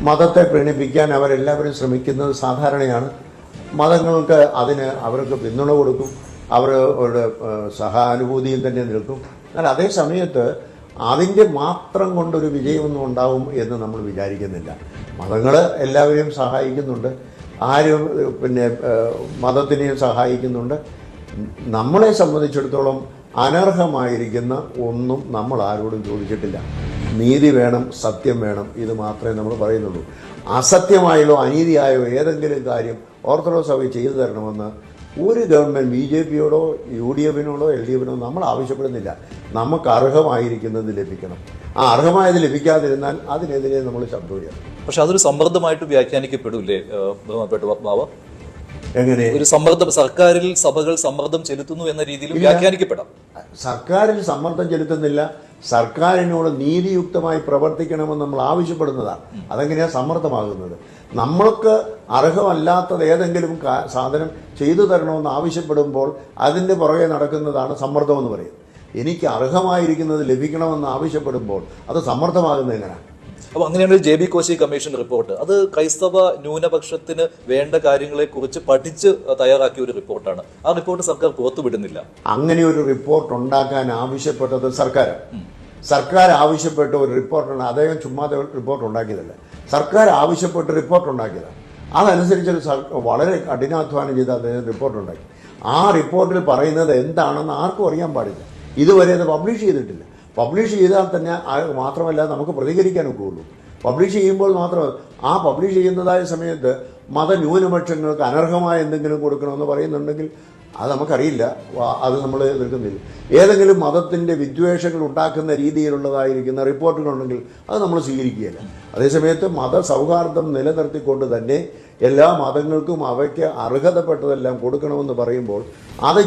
മതത്തെ പ്രീണിപ്പിക്കാൻ അവരെല്ലാവരും ശ്രമിക്കുന്നത് സാധാരണയാണ്. മതങ്ങൾക്ക് അതിന് അവർക്ക് പിന്തുണ കൊടുക്കും, അവരുടെ സഹാനുഭൂതിയിൽ തന്നെ നിൽക്കും. എന്നാൽ അതേ സമയത്ത് അതിൻ്റെ മാത്രം കൊണ്ടൊരു വിജയമൊന്നും ഉണ്ടാവും എന്ന് നമ്മൾ വിചാരിക്കുന്നില്ല. മതങ്ങൾ എല്ലാവരെയും സഹായിക്കുന്നുണ്ട്, ആരും മതത്തിനെയും സഹായിക്കുന്നുണ്ട്. നമ്മളെ സംബന്ധിച്ചിടത്തോളം അനർഹമായിരിക്കുന്ന ഒന്നും നമ്മൾ ആരോടും ചോദിച്ചിട്ടില്ല. നീതി വേണം, സത്യം വേണം, ഇത് മാത്രമേ നമ്മൾ പറയുന്നുള്ളൂ. അസത്യമായോ അനീതിയായോ ഏതെങ്കിലും കാര്യം ഓർത്തഡോക്സ് സഭ ചെയ്തു തരണമെന്ന് ഒരു ഗവൺമെൻറ് BJP-യോടോ UDF-നോടോ LDF-നോ നമ്മൾ ആവശ്യപ്പെടുന്നില്ല. നമുക്ക് അർഹമായിരിക്കുന്നത് ലഭിക്കണം. ആ അർഹമായത് ലഭിക്കാതിരുന്നാൽ അതിനെതിരെ നമ്മൾ ശബ്ദം. പക്ഷെ അതൊരു സമ്മർദ്ദമായിട്ട് വ്യാഖ്യാനിക്കപ്പെടില്ലേ പത്മാവ്? എങ്ങനെ ഒരു സമ്മർദ്ദം സർക്കാരിൽ സഭകൾ സമ്മർദ്ദം ചെലുത്തുന്നു എന്ന രീതിയിൽ വ്യാഖ്യാനിക്കപ്പെടാം. സർക്കാരിൽ സമ്മർദ്ദം ചെലുത്തുന്നില്ല, സർക്കാരിനോട് നീതിയുക്തമായി പ്രവർത്തിക്കണമെന്ന് നമ്മൾ ആവശ്യപ്പെടുന്നതാണ്. അതെങ്ങനെയാണ് സമ്മർദ്ദമാകുന്നത്? നമ്മൾക്ക് അർഹമല്ലാത്തത് ഏതെങ്കിലും സാധനം ചെയ്തു തരണമെന്ന് ആവശ്യപ്പെടുമ്പോൾ അതിൻ്റെ പുറകെ നടക്കുന്നതാണ് സമ്മർദ്ദമെന്ന് പറയുന്നത്. എനിക്ക് അർഹമായിരിക്കുന്നത് ലഭിക്കണമെന്ന് ആവശ്യപ്പെടുമ്പോൾ അത് സമ്മർദ്ദമാകുന്നത് എങ്ങനെയാണ്? അപ്പോൾ അങ്ങനെയാണ് JB കോശി കമ്മീഷൻ റിപ്പോർട്ട്. അത് ക്രൈസ്തവ ന്യൂനപക്ഷത്തിന് വേണ്ട കാര്യങ്ങളെക്കുറിച്ച് പഠിച്ച് തയ്യാറാക്കിയ ഒരു റിപ്പോർട്ടാണ്. ആ റിപ്പോർട്ട് സർക്കാർ പുറത്തുവിടുന്നില്ല. അങ്ങനെ ഒരു റിപ്പോർട്ട് ഉണ്ടാക്കാൻ ആവശ്യപ്പെട്ടത് സർക്കാർ ആവശ്യപ്പെട്ട ഒരു റിപ്പോർട്ടാണ്. അദ്ദേഹം ചുമ്മാതെ റിപ്പോർട്ട് ഉണ്ടാക്കിയതല്ല, സർക്കാർ ആവശ്യപ്പെട്ട് റിപ്പോർട്ട് ഉണ്ടാക്കിയതാണ്. അതനുസരിച്ച് വളരെ കഠിനാധ്വാനം ചെയ്ത് അദ്ദേഹം റിപ്പോർട്ട് ഉണ്ടാക്കി. ആ റിപ്പോർട്ടിൽ പറയുന്നത് എന്താണെന്ന് ആർക്കും അറിയാൻ പാടില്ല. ഇതുവരെ അത് പബ്ലിഷ് ചെയ്തിട്ടില്ല. പബ്ലിഷ് ചെയ്താൽ തന്നെ മാത്രമല്ല നമുക്ക് പ്രതികരിക്കാനൊക്കെ ഉള്ളൂ. പബ്ലിഷ് ചെയ്യുമ്പോൾ മാത്രം ആ പബ്ലിഷ് ചെയ്യുന്നതായ സമയത്ത് മതന്യൂനപക്ഷങ്ങൾക്ക് അനർഹമായ എന്തെങ്കിലും കൊടുക്കണമെന്ന് പറയുന്നുണ്ടെങ്കിൽ അത് നമുക്കറിയില്ല, അത് നമ്മൾ എതിർക്കുന്നില്ല. ഏതെങ്കിലും മതത്തിൻ്റെ വിദ്വേഷങ്ങൾ ഉണ്ടാക്കുന്ന രീതിയിലുള്ളതായിരിക്കുന്ന റിപ്പോർട്ടുകളുണ്ടെങ്കിൽ അത് നമ്മൾ സ്വീകരിക്കുകയില്ല. അതേസമയത്ത് മതസൗഹാർദ്ദം നിലനിർത്തിക്കൊണ്ട് തന്നെ എല്ലാ മതങ്ങൾക്കും അവയ്ക്ക് അർഹതപ്പെട്ടതെല്ലാം കൊടുക്കണമെന്ന് പറയുമ്പോൾ അത്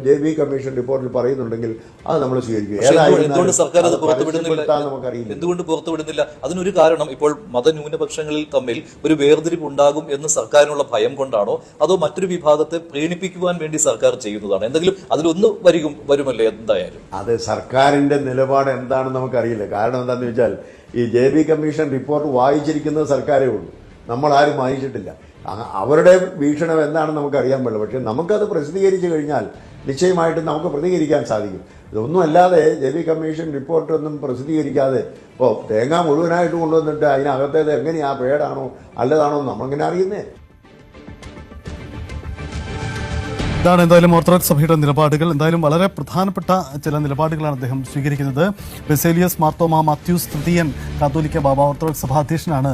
JB കമ്മീഷൻ റിപ്പോർട്ടിൽ പറയുന്നുണ്ടെങ്കിൽ അത് നമ്മൾ സ്വീകരിക്കുക. എന്തുകൊണ്ട് സർക്കാർ അത് പുറത്തുവിടുന്നില്ല? നമുക്കറിയില്ല എന്തുകൊണ്ട് പുറത്തുവിടുന്നില്ല. അതിനൊരു കാരണം ഇപ്പോൾ മതന്യൂനപക്ഷങ്ങളിൽ തമ്മിൽ ഒരു വേർതിരിവ് ഉണ്ടാകും എന്ന് സർക്കാരിനുള്ള ഭയം കൊണ്ടാണോ, അതോ മറ്റൊരു വിഭാഗത്തെ പ്രീണിപ്പിക്കുവാൻ വേണ്ടി സർക്കാർ ചെയ്യുന്നതാണ്? എന്തെങ്കിലും അതിലൊന്ന് വരുമല്ലേ എന്തായാലും? അത് സർക്കാരിന്റെ നിലപാട് എന്താണെന്ന് നമുക്കറിയില്ല. കാരണം എന്താണെന്ന് വെച്ചാൽ ഈ JB കമ്മീഷൻ റിപ്പോർട്ട് വായിച്ചിരിക്കുന്നത് സർക്കാരേ ഉള്ളൂ, നമ്മളാരും വായിച്ചിട്ടില്ല. അവരുടെ വീക്ഷണം എന്താണെന്ന് നമുക്കറിയാൻ പാടില്ല. പക്ഷെ നമുക്കത് പ്രസിദ്ധീകരിച്ചു കഴിഞ്ഞാൽ നിശ്ചയമായിട്ടും നമുക്ക് പ്രതികരിക്കാൻ സാധിക്കും. ഇതൊന്നും അല്ലാതെ JB കമ്മീഷൻ റിപ്പോർട്ടൊന്നും പ്രസിദ്ധീകരിക്കാതെ ഇപ്പോൾ തേങ്ങ മുഴുവനായിട്ട് കൊണ്ടുവന്നിട്ട് അതിനകത്തേത് എങ്ങനെയാ പേടാണോ അല്ലതാണോ നമ്മളെങ്ങനെ അറിയുന്നേ? ഇതാണ് എന്തായാലും ഓർത്തഡോക്സ് സഭയുടെ നിലപാടുകൾ. എന്തായാലും വളരെ പ്രധാനപ്പെട്ട ചില നിലപാടുകളാണ് അദ്ദേഹം സ്വീകരിക്കുന്നത്. ബെസേലിയസ് മാർത്തോമാ മാത്യൂസ് തൃതീയൻ കാത്തോലിക്ക ബാബ ഓർത്തഡോക്സ് സഭാധ്യക്ഷനാണ്.